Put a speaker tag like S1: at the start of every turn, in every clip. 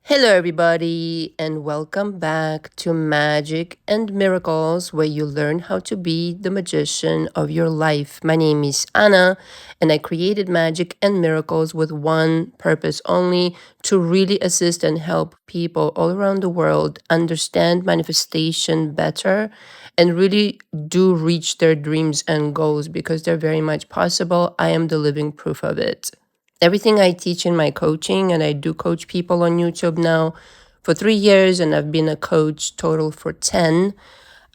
S1: Hello, everybody, and welcome back to Magic and Miracles, where you learn how to be the magician of your life. My name is Anna, and I created Magic and Miracles with one purpose only: to really assist and help people all around the world understand manifestation better and really do reach their dreams and goals because they're very much possible. I am the living proof of it. Everything I teach in my coaching, and I do coach people on YouTube now for 3 years, and I've been a coach total for 10.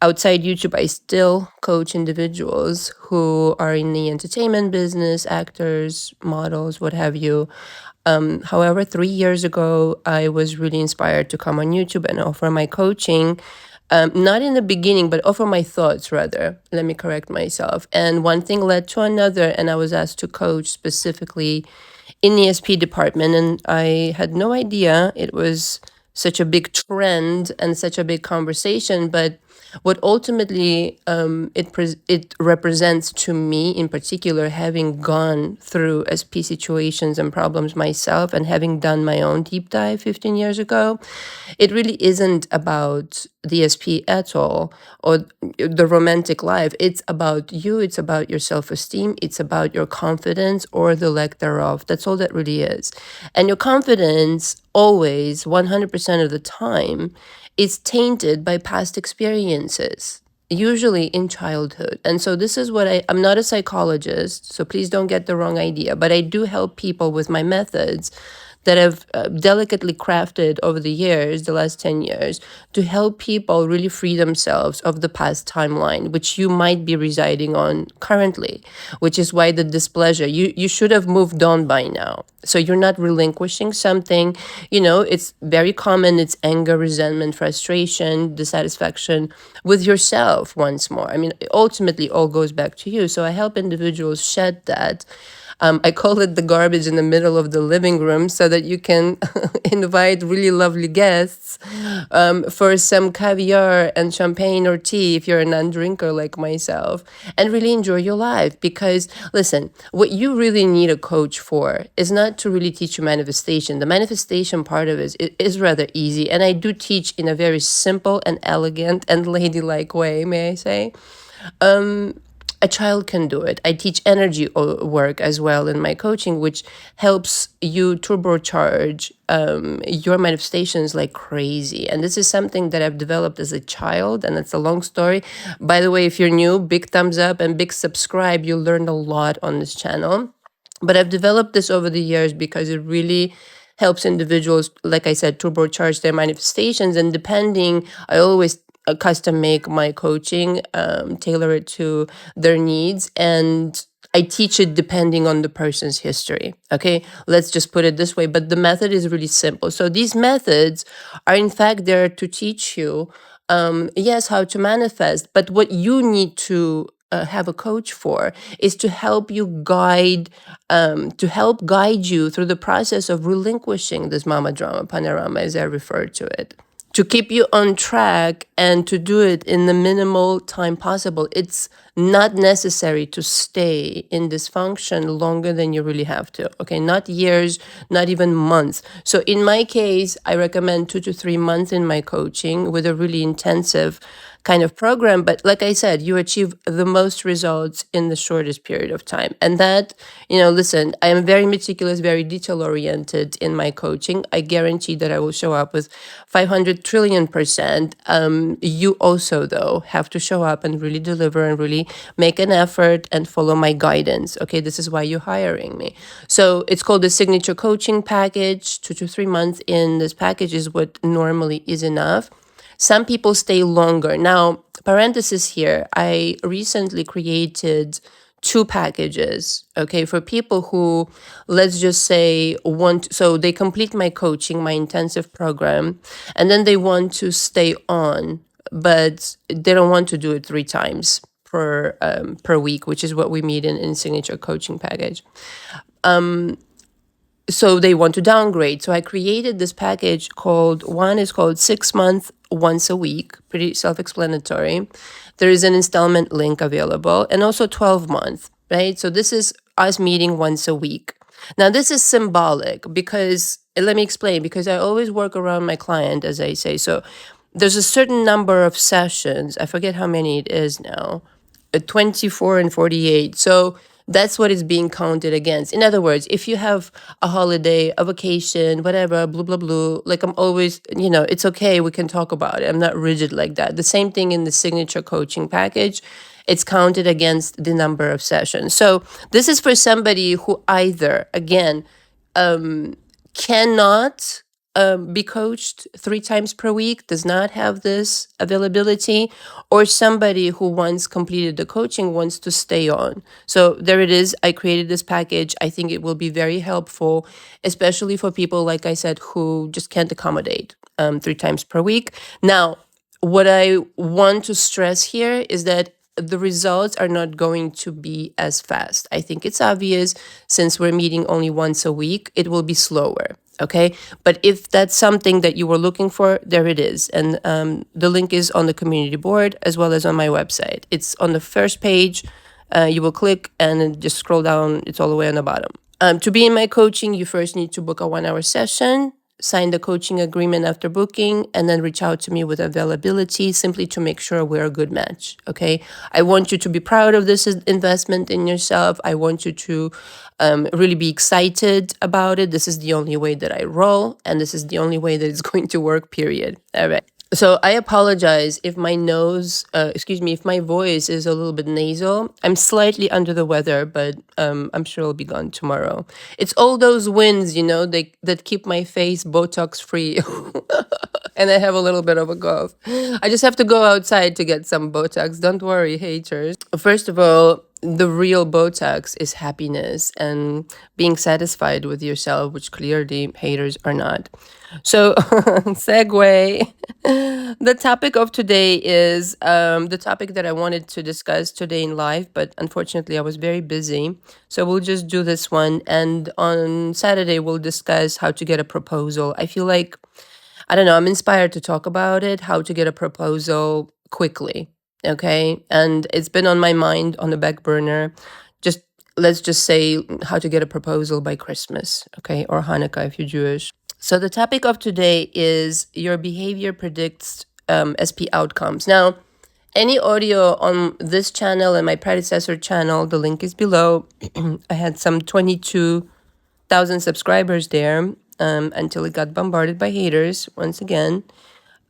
S1: Outside YouTube, I still coach individuals who are in the entertainment business, actors, models, what have you. However, 3 years ago, I was really inspired to come on YouTube and offer my coaching. Not in the beginning, but offer my thoughts rather. Let me correct myself. And one thing led to another, and I was asked to coach specifically in the SP department, and I had no idea it was such a big trend and such a big conversation. But what ultimately it represents to me in particular, having gone through SP situations and problems myself and having done my own deep dive 15 years ago, it really isn't about the SP at all or the romantic life. It's about you, it's about your self-esteem, it's about your confidence or the lack thereof. That's all that really is. And your confidence always, 100% of the time, is tainted by past experiences, usually in childhood. And so this is what I'm not a psychologist, so please don't get the wrong idea, but I do help people with my methods that I've delicately crafted over the years, the last 10 years, to help people really free themselves of the past timeline, which you might be residing on currently, which is why the displeasure, you should have moved on by now. So you're not relinquishing something, it's very common. It's anger, resentment, frustration, dissatisfaction with yourself once more. I mean, ultimately, all goes back to you. So I help individuals shed that. I call it the garbage in the middle of the living room so that you can invite really lovely guests for some caviar and champagne or tea if you're a non-drinker like myself, and really enjoy your life. Because listen, what you really need a coach for is not to really teach you manifestation. The manifestation part of it is rather easy, and I do teach in a very simple and elegant and ladylike way, may I say. A child can do it. I teach energy work as well in my coaching, which helps you turbocharge your manifestations like crazy. And this is something that I've developed as a child, and it's a long story. By the way, if you're new, big thumbs up and big subscribe. You'll learn a lot on this channel. But I've developed this over the years because it really helps individuals, like I said, turbocharge their manifestations. And depending, I always custom make my coaching, tailor it to their needs, and I teach it depending on the person's history. Okay, let's just put it this way. But the method is really simple. So these methods are in fact there to teach you, yes, how to manifest. But what you need to have a coach for is to help you guide you through the process of relinquishing this mama drama panorama, as I refer to it, to keep you on track and to do it in the minimal time possible. It's not necessary to stay in dysfunction longer than you really have to. Okay, not years, not even months. So in my case, I recommend 2 to 3 months in my coaching with a really intensive kind of program. But like I said, you achieve the most results in the shortest period of time. And that, listen, I am very meticulous, very detail oriented in my coaching. I guarantee that I will show up with 500 trillion%. You also, though, have to show up and really deliver and really make an effort and follow my guidance. Okay, this is why you're hiring me. So it's called the signature coaching package. 2 to 3 months in this package is what normally is enough. Some people stay longer. Now, parenthesis here, I recently created 2 packages, okay, for people who, let's just say, so they complete my coaching, my intensive program, and then they want to stay on, but they don't want to do it 3 times per week, which is what we meet in signature coaching package. So they want to downgrade. So I created this package one is called 6 months, once a week, pretty self-explanatory. There is an installment link available, and also 12 months, right? So this is us meeting once a week. Now, this is symbolic because let me explain, because I always work around my client, as I say. So there's a certain number of sessions. I forget how many it is now, 24 and 48. So that's what is being counted against. In other words, if you have a holiday, a vacation, whatever, blah, blah, blah, like I'm always, it's okay. We can talk about it. I'm not rigid like that. The same thing in the signature coaching package. It's counted against the number of sessions. So this is for somebody who either, again, cannot be coached 3 times per week, does not have this availability, or somebody who once completed the coaching wants to stay on. So there it is. I created this package. I think it will be very helpful, especially for people, like I said, who just can't accommodate 3 times per week. Now, what I want to stress here is that the results are not going to be as fast. I think it's obvious, since we're meeting only once a week, it will be slower. Okay. But if that's something that you were looking for, there it is. And the link is on the community board as well as on my website. It's on the first page. You will click and then just scroll down. It's all the way on the bottom. To be in my coaching, you first need to book a 1-hour session, sign the coaching agreement after booking, and then reach out to me with availability, simply to make sure we're a good match. Okay. I want you to be proud of this investment in yourself. I want you to really be excited about it. This is the only way that I roll, and this is the only way that it's going to work, period. All right. So I apologize if my if my voice is a little bit nasal. I'm slightly under the weather, but I'm sure it'll be gone tomorrow. It's all those winds, that keep my face Botox free. And I have a little bit of a cough. I just have to go outside to get some Botox. Don't worry, haters. First of all, the real Botox is happiness and being satisfied with yourself, which clearly haters are not. So, segue. The topic of today is the topic that I wanted to discuss today in live, but unfortunately I was very busy. So we'll just do this one. And on Saturday, we'll discuss how to get a proposal. I feel like, I don't know, I'm inspired to talk about it, how to get a proposal quickly. Okay. And it's been on my mind on the back burner. Just let's just say how to get a proposal by Christmas. Okay. Or Hanukkah if you're Jewish. So the topic of today is your behavior predicts SP outcomes. Now, any audio on this channel and my predecessor channel, the link is below. I had some 22,000 subscribers there until it got bombarded by haters once again.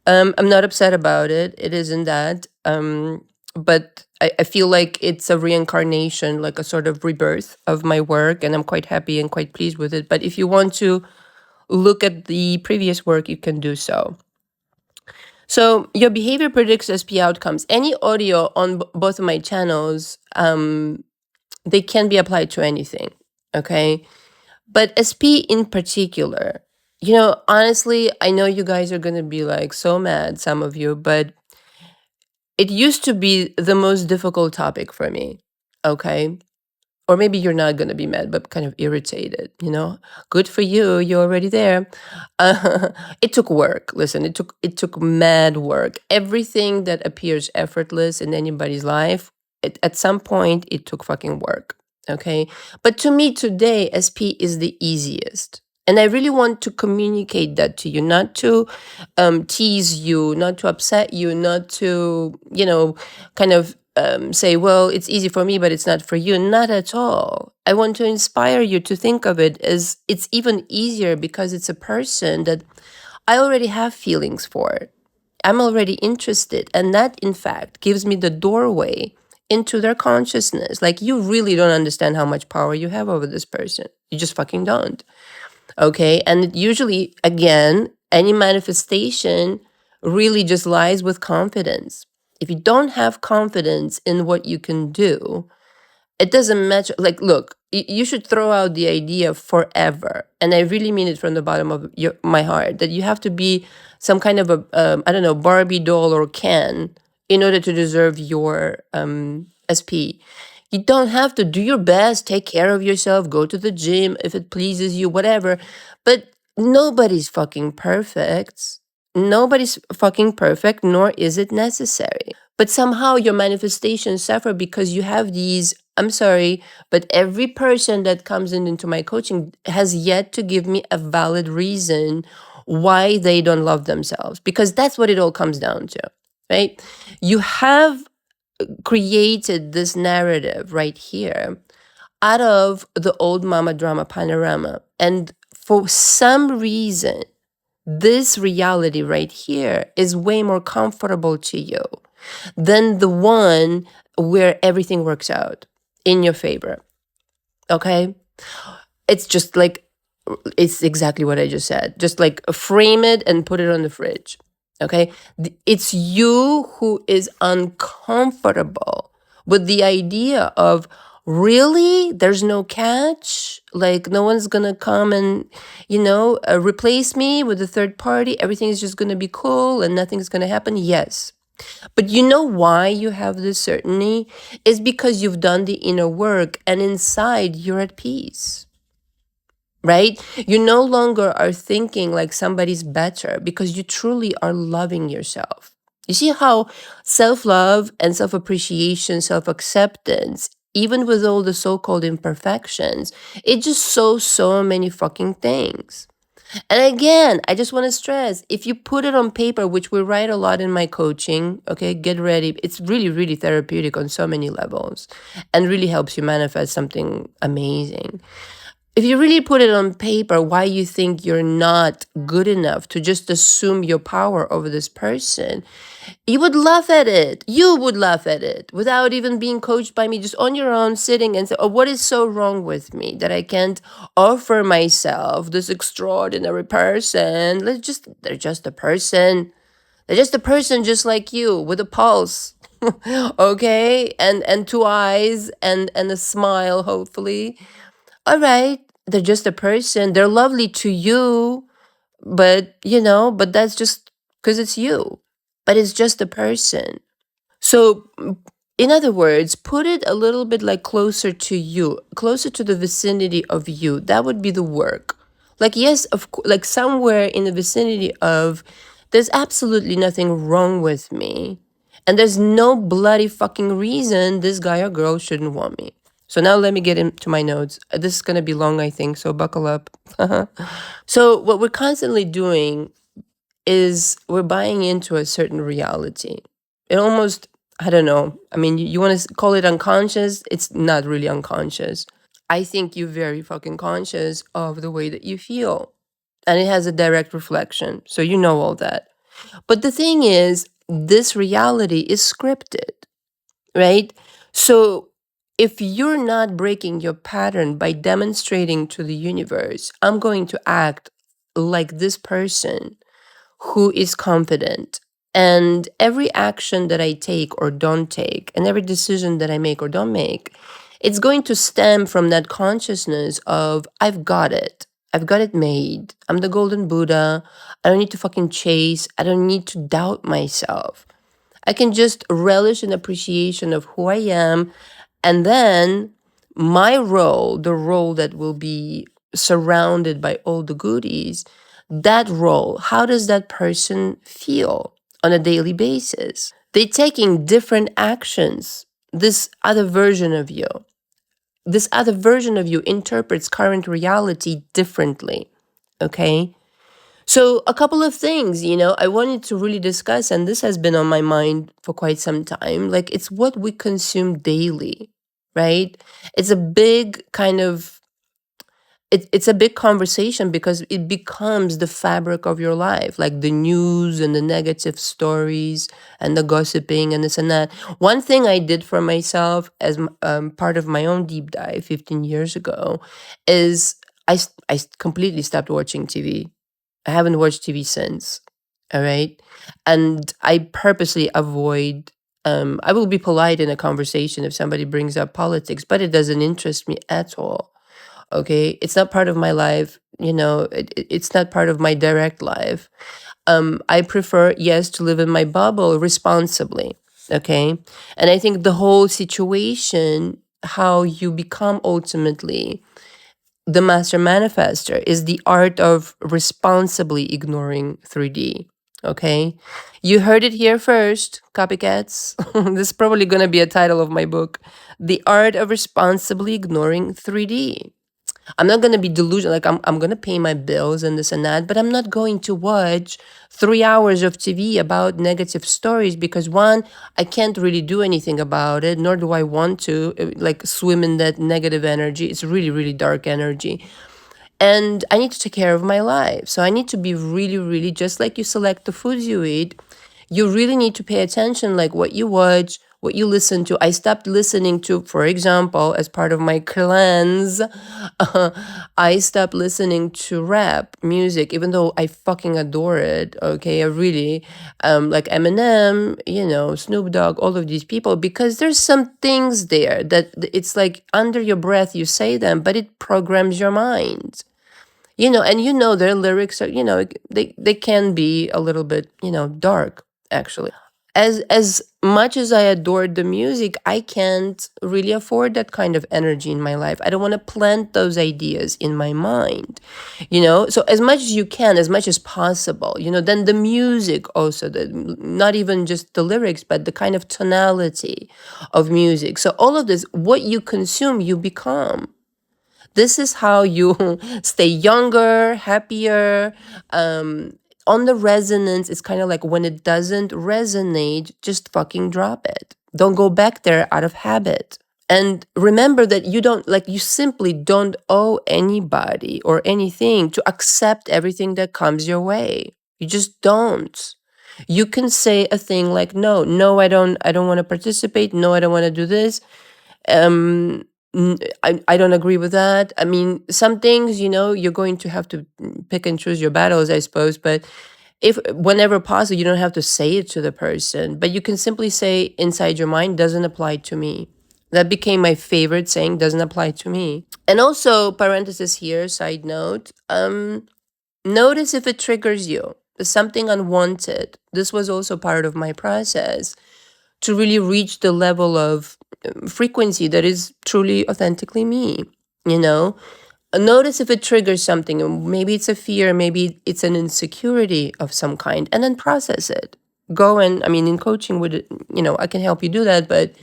S1: I'm not upset about it. It isn't that. But I feel like it's a reincarnation, like a sort of rebirth of my work, and I'm quite happy and quite pleased with it. But if you want to look at the previous work, you can do so. So your behavior predicts SP outcomes. Any audio on both of my channels, they can be applied to anything, okay? But SP in particular, honestly, I know you guys are going to be like so mad, some of you, but it used to be the most difficult topic for me, okay? Or maybe you're not going to be mad, but kind of irritated, Good for you. You're already there. It took work. Listen, it took mad work. Everything that appears effortless in anybody's life, at some point, it took fucking work. Okay. But to me today, SP is the easiest. And I really want to communicate that to you, not to tease you, not to upset you, not to, kind of say, well, it's easy for me, but it's not for you. Not at all. I want to inspire you to think of it as it's even easier because it's a person that I already have feelings for. I'm already interested. And that, in fact, gives me the doorway into their consciousness. Like, you really don't understand how much power you have over this person. You just fucking don't. Okay. And usually, again, any manifestation really just lies with confidence. If you don't have confidence in what you can do, it doesn't matter. Like, look, you should throw out the idea forever. And I really mean it from the bottom of my heart, that you have to be some kind of a, I don't know, Barbie doll or Ken in order to deserve your SP. You don't have to. Do your best, take care of yourself, go to the gym if it pleases you, whatever. But nobody's fucking perfect. Nobody's fucking perfect, nor is it necessary. But somehow your manifestations suffer because you have these, I'm sorry, but every person that comes into my coaching has yet to give me a valid reason why they don't love themselves, because that's what it all comes down to, right? You have created this narrative right here out of the old mama drama panorama. And for some reason, this reality right here is way more comfortable to you than the one where everything works out in your favor. Okay? It's just like, it's exactly what I just said. Just like frame it and put it on the fridge. Okay? It's you who is uncomfortable with the idea of, really, there's no catch, like no one's gonna come and replace me with a third party, everything is just gonna be cool and nothing's gonna happen. Yes, but you know why you have this certainty is because you've done the inner work and inside you're at peace, right? You no longer are thinking like somebody's better because you truly are loving yourself. You see how self-love and self-appreciation, self-acceptance, even with all the so-called imperfections, it just so many fucking things. And again, I just want to stress, if you put it on paper, which we write a lot in my coaching, okay, get ready. It's really, really therapeutic on so many levels and really helps you manifest something amazing. If you really put it on paper, why you think you're not good enough to just assume your power over this person, you would laugh at it. You would laugh at it without even being coached by me, just on your own, sitting and say, oh, what is so wrong with me that I can't offer myself this extraordinary person? They're just a person. They're just a person just like you with a pulse. Okay? And two eyes and a smile, hopefully. All right. They're just a person. They're lovely to you, but that's just because it's you. But it's just a person. So, in other words, put it a little bit like closer to you, closer to the vicinity of you. That would be the work. Like, yes, like somewhere in the vicinity of, there's absolutely nothing wrong with me. And there's no bloody fucking reason this guy or girl shouldn't want me. So now let me get into my notes. This is going to be long, I think, so buckle up. So what we're constantly doing is we're buying into a certain reality. It almost, I don't know. I mean, you want to call it unconscious? It's not really unconscious. I think you're very fucking conscious of the way that you feel. And it has a direct reflection. So you know all that. But the thing is, this reality is scripted, right? So if you're not breaking your pattern by demonstrating to the universe, I'm going to act like this person who is confident. And every action that I take or don't take, and every decision that I make or don't make, it's going to stem from that consciousness of, I've got it. I've got it made. I'm the golden Buddha. I don't need to fucking chase. I don't need to doubt myself. I can just relish in appreciation of who I am. And then my role, the role that will be surrounded by all the goodies, that role, how does that person feel on a daily basis? They're taking different actions. This other version of you, interprets current reality differently. Okay? So a couple of things, I wanted to really discuss, and this has been on my mind for quite some time. Like, it's what we consume daily, right? It's a big kind of, it's a big conversation because it becomes the fabric of your life, like the news and the negative stories and the gossiping and this and that. One thing I did for myself as part of my own deep dive 15 years ago is I completely stopped watching TV. I haven't watched TV since. All right. And I purposely avoid, I will be polite in a conversation if somebody brings up politics, but it doesn't interest me at all. Okay. It's not part of my life. It's not part of my direct life. I prefer, yes, to live in my bubble responsibly. Okay. And I think the whole situation, how you become ultimately the master manifester, is the art of responsibly ignoring 3D. Okay. You heard it here first, copycats. This is probably going to be a title of my book, The Art of Responsibly Ignoring 3D. I'm not going to be delusional. Like, I'm going to pay my bills and this and that, but I'm not going to watch 3 hours of TV about negative stories because one, I can't really do anything about it, nor do I want to like swim in that negative energy. It's really, really dark energy. And I need to take care of my life. So I need to be really, really, just like you select the foods you eat, you really need to pay attention, like what you watch, what you listen to. I stopped listening to, for example, as part of my cleanse, I stopped listening to rap music, even though I fucking adore it. Okay, I really, like Eminem, Snoop Dogg, all of these people, because there's some things there that it's like under your breath you say them, but it programs your mind. And their lyrics are, they can be a little bit, dark, actually. As much as I adored the music, I can't really afford that kind of energy in my life. I don't want to plant those ideas in my mind. So as much as you can, as much as possible, then the music also, not even just the lyrics, but the kind of tonality of music. So all of this, what you consume, you become. This is how you stay younger, happier. On the resonance, it's kind of like when it doesn't resonate, just fucking drop it. Don't go back there out of habit. And remember that you simply don't owe anybody or anything to accept everything that comes your way. You just don't. You can say a thing like, no, no, I don't want to participate. No, I don't want to do this. um I don't agree with that. I mean, some things, you're going to have to pick and choose your battles, I suppose. But if whenever possible, you don't have to say it to the person, but you can simply say inside your mind, doesn't apply to me. That became my favorite saying, doesn't apply to me. And also, parenthesis here, side note, notice if it triggers you. Something unwanted. This was also part of my process to really reach the level of frequency that is truly authentically me, you know? Notice if it triggers something. Maybe it's a fear, maybe it's an insecurity of some kind, and then process it. Go and, I mean, in coaching, I can help you do that, but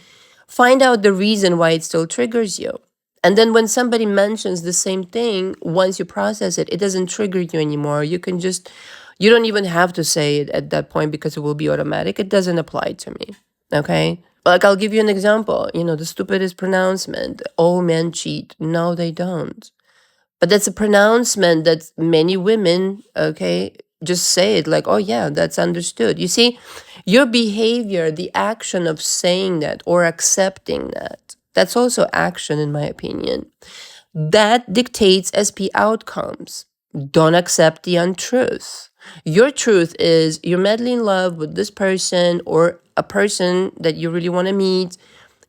S1: find out the reason why it still triggers you. And then when somebody mentions the same thing, once you process it, it doesn't trigger you anymore. You don't even have to say it at that point because it will be automatic. It doesn't apply to me. Okay? Like, I'll give you an example. The stupidest pronouncement, all men cheat. No, they don't. But that's a pronouncement that many women, okay, just say it like, oh, yeah, that's understood. You see, your behavior, the action of saying that or accepting that, that's also action, in my opinion. That dictates SP outcomes. Don't accept the untruth. Your truth is you're madly in love with this person or a person that you really want to meet.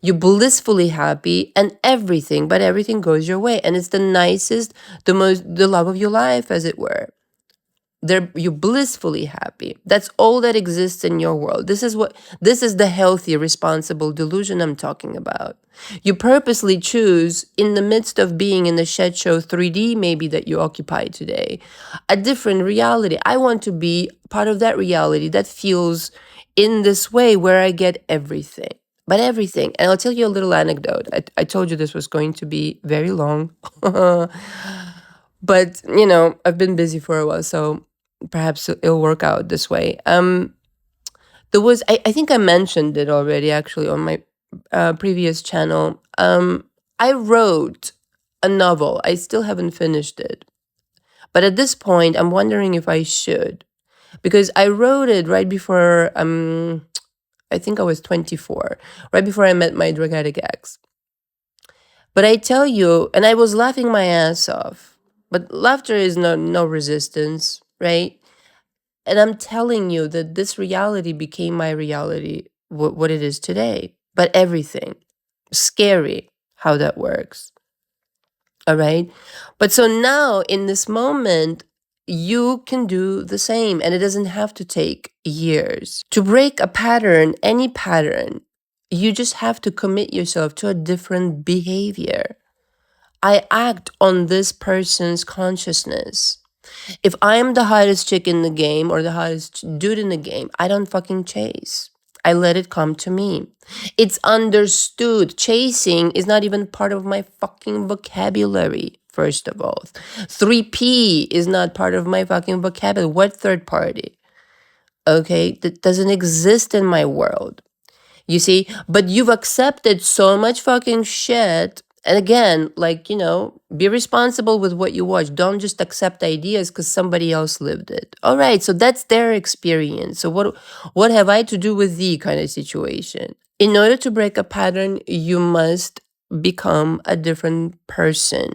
S1: You're blissfully happy and everything goes your way. And it's the nicest, the love of your life, as it were. You're blissfully happy. That's all that exists in your world. This is the healthy, responsible delusion I'm talking about. You purposely choose, in the midst of being in the shed show 3D maybe that you occupy today, a different reality. I want to be part of that reality that feels in this way where I get everything. But everything. And I'll tell you a little anecdote. I told you this was going to be very long. But, I've been busy for a while, so perhaps it'll work out this way. I think I mentioned it already, actually, on my previous channel. I wrote a novel. I still haven't finished it. But at this point, I'm wondering if I should. Because I wrote it right before, I think I was 24, right before I met my drug addict ex. But I tell you, and I was laughing my ass off. But laughter is no resistance, right? And I'm telling you that this reality became my reality, what it is today. But everything. Scary how that works. All right? But so now, in this moment, you can do the same. And it doesn't have to take years. To break a pattern, any pattern, you just have to commit yourself to a different behavior. I act on this person's consciousness. If I am the hottest chick in the game or the hottest dude in the game, I don't fucking chase. I let it come to me. It's understood. Chasing is not even part of my fucking vocabulary, first of all. 3P is not part of my fucking vocabulary. What third party? Okay, that doesn't exist in my world. You see, but you've accepted so much fucking shit. And again, like, be responsible with what you watch. Don't just accept ideas because somebody else lived it. All right, so that's their experience. So what have I to do with the kind of situation? In order to break a pattern, you must become a different person.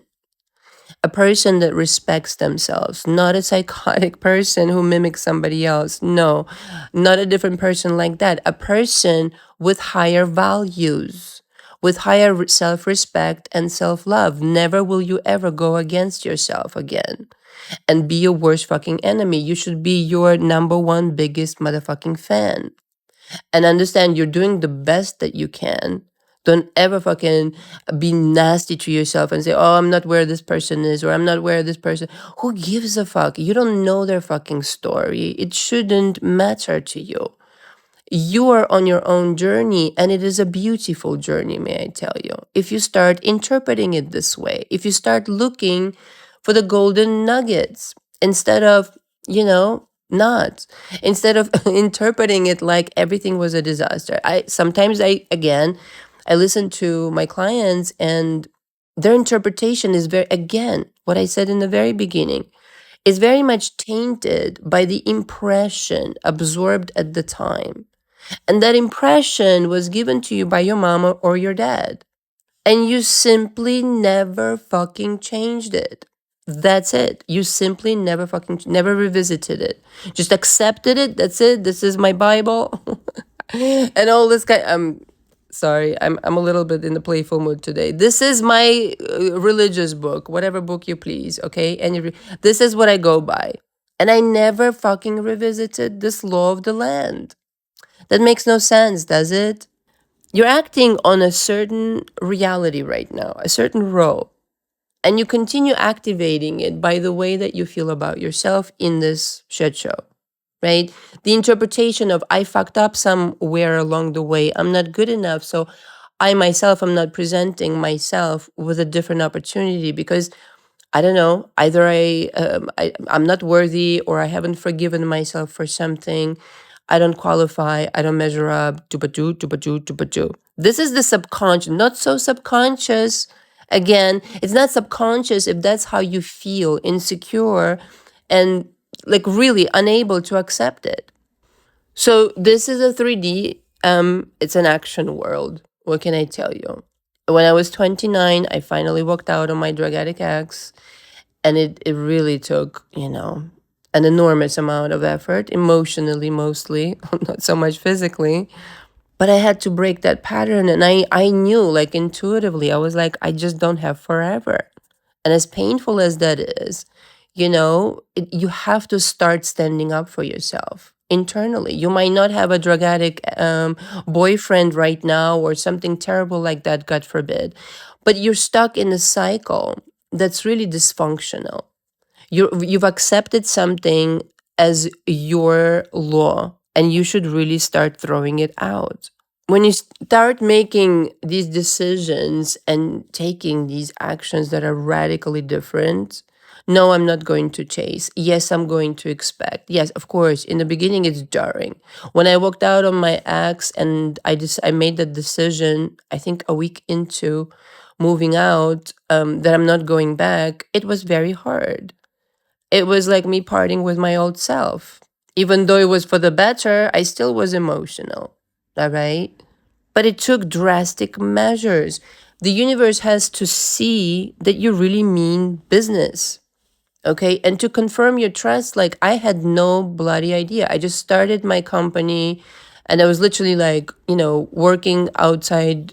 S1: A person that respects themselves, not a psychotic person who mimics somebody else. No, not a different person like that. A person with higher values, with higher self respect and self love. Never will you ever go against yourself again and be your worst fucking enemy. You should be your number one biggest motherfucking fan and understand you're doing the best that you can. Don't ever fucking be nasty to yourself and say, oh, I'm not where this person is, or I'm not where this person. Who gives a fuck? You don't know their fucking story. It shouldn't matter to you. You are on your own journey, and it is a beautiful journey, may I tell you. If you start interpreting it this way, if you start looking for the golden nuggets instead of, not instead of interpreting it like everything was a disaster. I listen to my clients, and their interpretation is very, again, what I said in the very beginning, is very much tainted by the impression absorbed at the time. And that impression was given to you by your mama or your dad. And you simply never fucking changed it. That's it. You simply never revisited it. Just accepted it. That's it. This is my Bible. And all this kind. Sorry. I'm a little bit in the playful mood today. This is my religious book, whatever book you please. Okay. And this is what I go by. And I never fucking revisited this law of the land. That makes no sense, does it? You're acting on a certain reality right now, a certain role, and you continue activating it by the way that you feel about yourself in this shit show, right? The interpretation of I fucked up somewhere along the way, I'm not good enough, so I myself am not presenting myself with a different opportunity because I don't know, either I'm not worthy or I haven't forgiven myself for something. I don't qualify. I don't measure up. Tupatu, tupatu, tupatu. This is the subconscious, not so subconscious. Again, it's not subconscious if that's how you feel, insecure and like really unable to accept it. So this is a 3D. It's an action world. What can I tell you? When I was 29, I finally walked out on my drug addict ex. And it really took, an enormous amount of effort, emotionally mostly, not so much physically. But I had to break that pattern. And I knew, like intuitively, I was like, I just don't have forever. And as painful as that is, you have to start standing up for yourself internally. You might not have a drug addict boyfriend right now or something terrible like that, God forbid, but you're stuck in a cycle that's really dysfunctional. You've accepted something as your law, and you should really start throwing it out. When you start making these decisions and taking these actions that are radically different, no, I'm not going to chase. Yes, I'm going to expect. Yes, of course, in the beginning it's jarring. When I walked out on my ex and I made that decision, I think a week into moving out, that I'm not going back, it was very hard. It was like me parting with my old self. Even though it was for the better, I still was emotional. All right? But it took drastic measures. The universe has to see that you really mean business. Okay? And to confirm your trust, like I had no bloody idea. I just started my company and I was literally like, working outside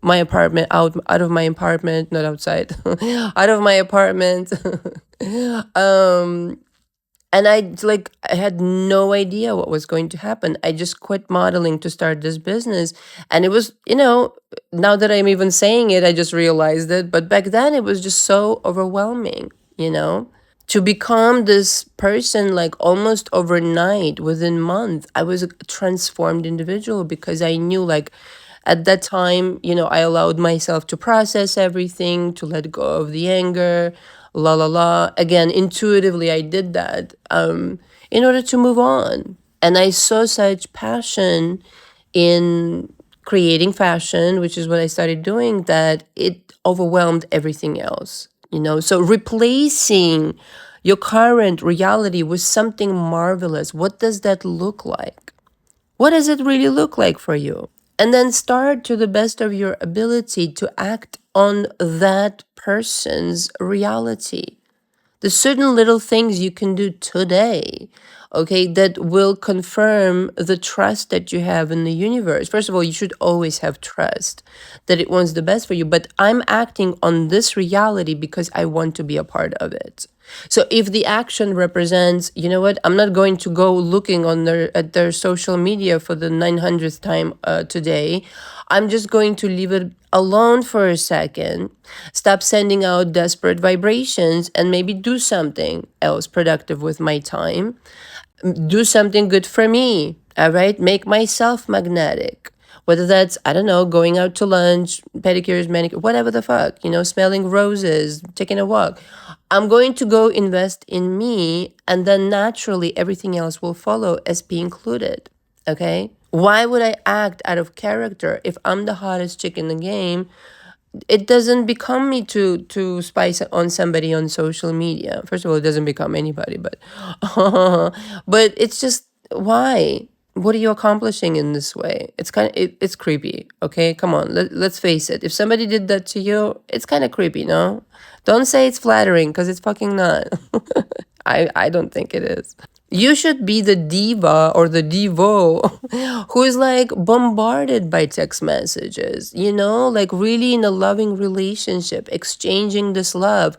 S1: my apartment, out of my apartment, not outside, out of my apartment. um and I had no idea what was going to happen. I just quit modeling to start this business. And it was, now that I'm even saying it, I just realized it. But back then it was just so overwhelming, you know? to become this person like almost overnight, within month. I was a transformed individual because I knew, like, at that time, I allowed myself to process everything, to let go of the anger, la la la. Again, intuitively I did that, in order to move on. And I saw such passion in creating fashion, which is what I started doing, that it overwhelmed everything else. So replacing your current reality with something marvelous, what does that look like? What does it really look like for you? And then start to the best of your ability to act on that person's reality. There's certain little things you can do today, okay, that will confirm the trust that you have in the universe. First of all, you should always have trust that it wants the best for you, but I'm acting on this reality because I want to be a part of it. So if the action represents, you know what, I'm not going to go looking on at their social media for the 900th time today. I'm just going to leave it alone for a second, stop sending out desperate vibrations, and maybe do something else productive with my time. Do something good for me, all right? Make myself magnetic. Whether that's, I don't know, going out to lunch, pedicures, manicure, whatever the fuck, smelling roses, taking a walk. I'm going to go invest in me, and then naturally everything else will follow as be included, okay? Why would I act out of character if I'm the hottest chick in the game? It doesn't become me to spice on somebody on social media. First of all, it doesn't become anybody, but but it's just, why? What are you accomplishing in this way? It's it's creepy. Okay, come on, let's face it. If somebody did that to you, it's kind of creepy. No, don't say it's flattering, because it's fucking not. I don't think it is. You should be the diva or the divo who is like bombarded by text messages, like really in a loving relationship, exchanging this love.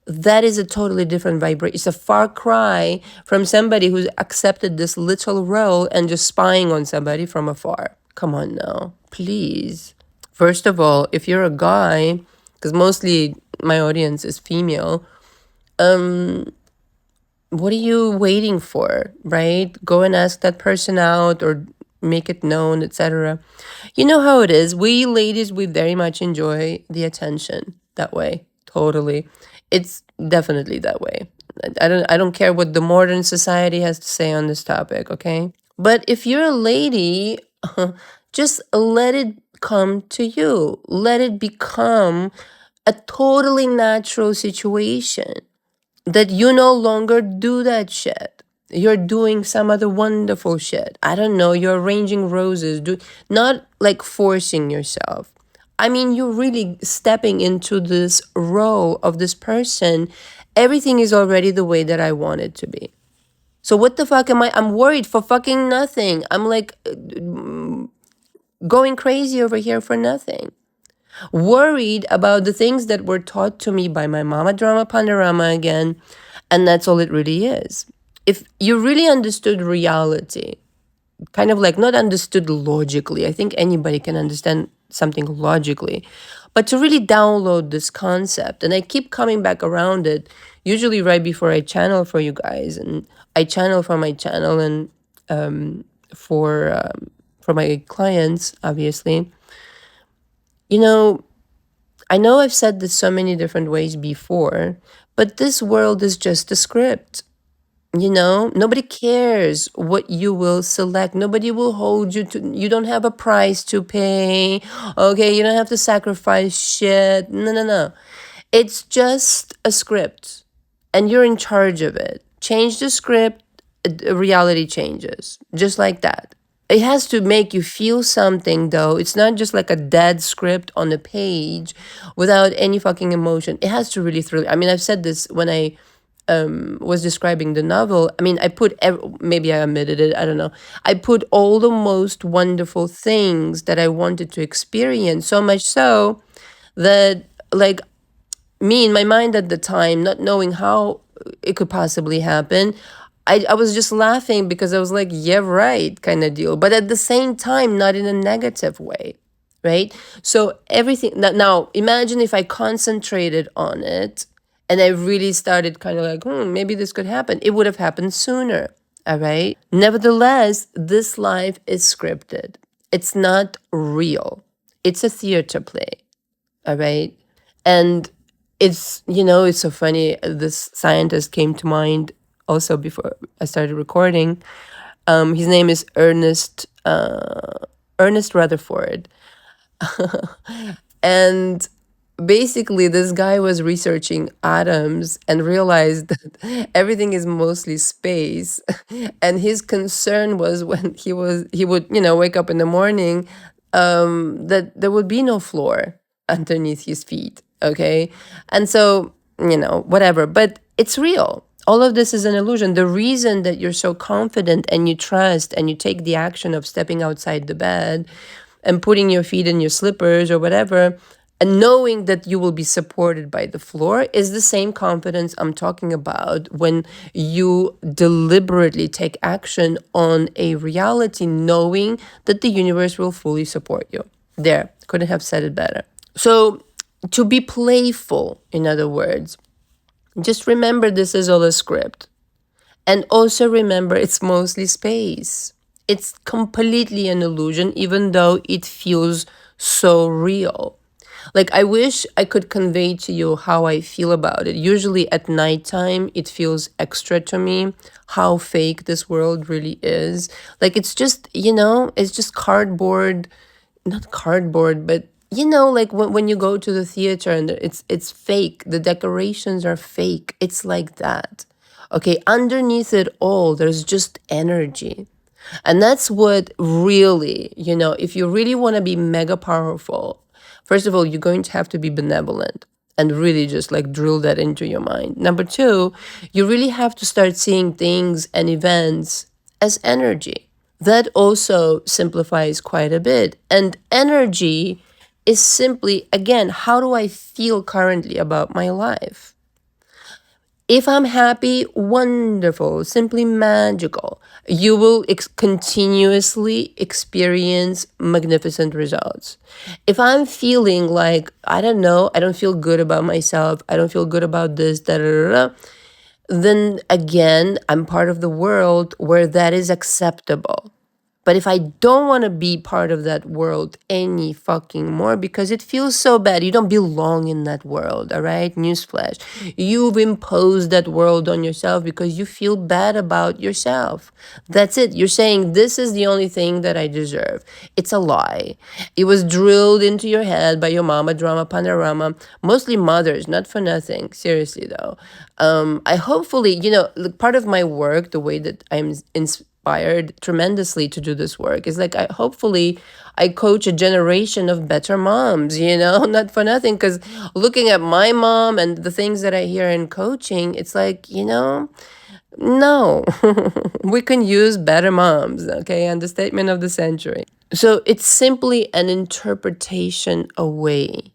S1: That is a totally different vibration. It's a far cry from somebody who's accepted this little role and just spying on somebody from afar. Come on now, please. First of all, if you're a guy, because mostly my audience is female, what are you waiting for, right? Go and ask that person out or make it known, etc. You know how it is. We ladies, we very much enjoy the attention that way. Totally. It's definitely that way. I don't care what the modern society has to say on this topic, okay? But if you're a lady, just let it come to you. Let it become a totally natural situation that you no longer do that shit. You're doing some other wonderful shit. I don't know, you're arranging roses, not like forcing yourself. I mean, you're really stepping into this role of this person. Everything is already the way that I want it to be. So what the fuck am I'm worried for fucking nothing. I'm like going crazy over here for nothing. Worried about the things that were taught to me by my mama drama panorama again, and that's all it really is. If you really understood reality, kind of like not understood logically, I think anybody can understand something logically, but to really download this concept, and I keep coming back around it, usually right before I channel for you guys, and I channel for my channel and for my clients, obviously. I know I've said this so many different ways before, but this world is just a script. Nobody cares what you will select. Nobody will hold you to, you don't have a price to pay. Okay, you don't have to sacrifice shit. No, no, no. It's just a script, and you're in charge of it. Change the script, reality changes. Just like that. It has to make you feel something, though. It's not just like a dead script on a page without any fucking emotion. It has to really thrill. I mean, I've said this when I was describing the novel. I mean, maybe I omitted it. I don't know. I put all the most wonderful things that I wanted to experience, so much so that, like, me in my mind at the time, not knowing how it could possibly happen, I was just laughing because I was like, yeah, right, kind of deal. But at the same time, not in a negative way, right? So everything, now imagine if I concentrated on it And I really started kind of like, maybe this could happen. It would have happened sooner. All right. Nevertheless, this life is scripted. It's not real. It's a theater play. All right. And it's so funny. This scientist came to mind also before I started recording. His name is Ernest Rutherford. And basically, this guy was researching atoms and realized that everything is mostly space. And his concern was when he would, wake up in the morning, that there would be no floor underneath his feet. Okay. And so, whatever. But it's real. All of this is an illusion. The reason that you're so confident and you trust and you take the action of stepping outside the bed and putting your feet in your slippers or whatever, and knowing that you will be supported by the floor is the same confidence I'm talking about when you deliberately take action on a reality, knowing that the universe will fully support you. There, couldn't have said it better. So, to be playful, in other words, just remember this is all a script. And also remember it's mostly space. It's completely an illusion, even though it feels so real. Like, I wish I could convey to you how I feel about it. Usually at nighttime, it feels extra to me how fake this world really is. Like, it's just cardboard, not cardboard, but like when you go to the theater and it's fake, the decorations are fake. It's like that. Okay, underneath it all, there's just energy. And that's what really, if you really want to be mega powerful, first of all, you're going to have to be benevolent and really just like drill that into your mind. Number two, you really have to start seeing things and events as energy. That also simplifies quite a bit. And energy is simply, again, how do I feel currently about my life? If I'm happy, wonderful, simply magical. You will continuously experience magnificent results. If I'm feeling like, I don't know, I don't feel good about myself, I don't feel good about this, da da da, da, then again, I'm part of the world where that is acceptable. But if I don't want to be part of that world any fucking more because it feels so bad, you don't belong in that world, all right? Newsflash. You've imposed that world on yourself because you feel bad about yourself. That's it. You're saying this is the only thing that I deserve. It's a lie. It was drilled into your head by your mama, drama, panorama, mostly mothers, not for nothing. Seriously, though. I hopefully, part of my work, the way that I'm inspired tremendously to do this work is like hopefully I coach a generation of better moms, not for nothing, because looking at my mom and the things that I hear in coaching, it's like, no, we can use better moms, okay? Understatement of the century. So it's simply an interpretation away.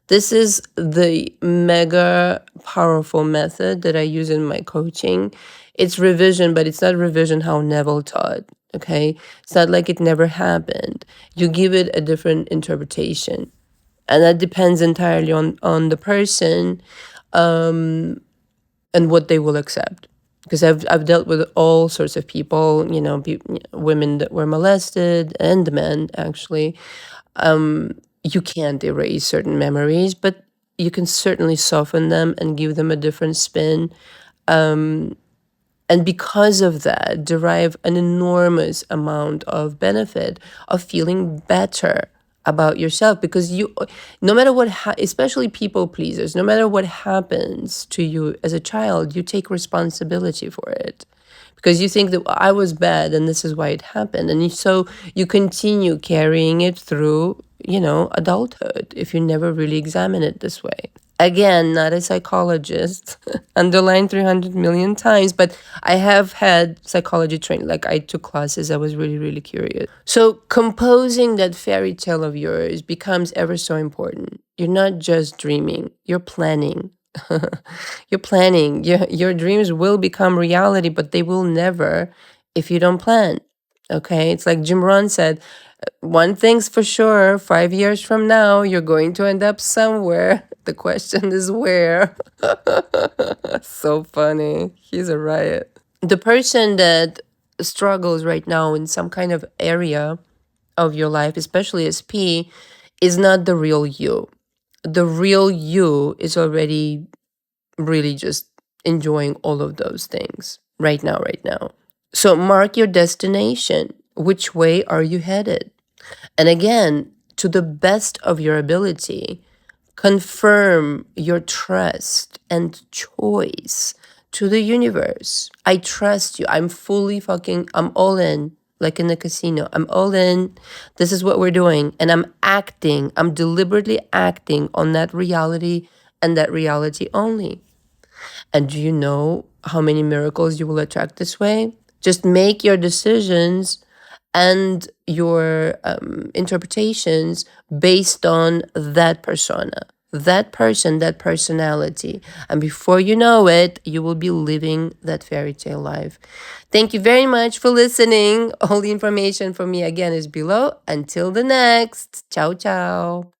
S1: This is the mega powerful method that I use in my coaching. It's revision, but it's not revision how Neville taught, okay? It's not like it never happened. You give it a different interpretation. And that depends entirely on the person and what they will accept. Because I've dealt with all sorts of people, women that were molested and men, actually. You can't erase certain memories, but you can certainly soften them and give them a different spin. And because of that, derive an enormous amount of benefit of feeling better about yourself. Because no matter what, especially people pleasers, no matter what happens to you as a child, you take responsibility for it. Because you think that I was bad and this is why it happened. And so you continue carrying it through, adulthood if you never really examine it this way. Again, not a psychologist, underlined 300 million times, but I have had psychology training. Like I took classes, I was really, really curious. So composing that fairy tale of yours becomes ever so important. You're not just dreaming, you're planning. You're planning. Your dreams will become reality, but they will never if you don't plan. Okay, it's like Jim Rohn said, one thing's for sure, 5 years from now, you're going to end up somewhere. The question is where. So funny. He's a riot. The person that struggles right now in some kind of area of your life, especially as P, is not the real you. The real you is already really just enjoying all of those things right now, right now. So mark your destination. Which way are you headed? And again, to the best of your ability, confirm your trust and choice to the universe. I trust you. I'm all in, like in the casino. I'm all in. This is what we're doing. And I'm deliberately acting on that reality and that reality only. And do you know how many miracles you will attract this way? Just make your decisions and your interpretations based on that persona, that person, that personality. And before you know it, you will be living that fairy tale life. Thank you very much for listening. All the information from me again is below. Until the next. Ciao, ciao.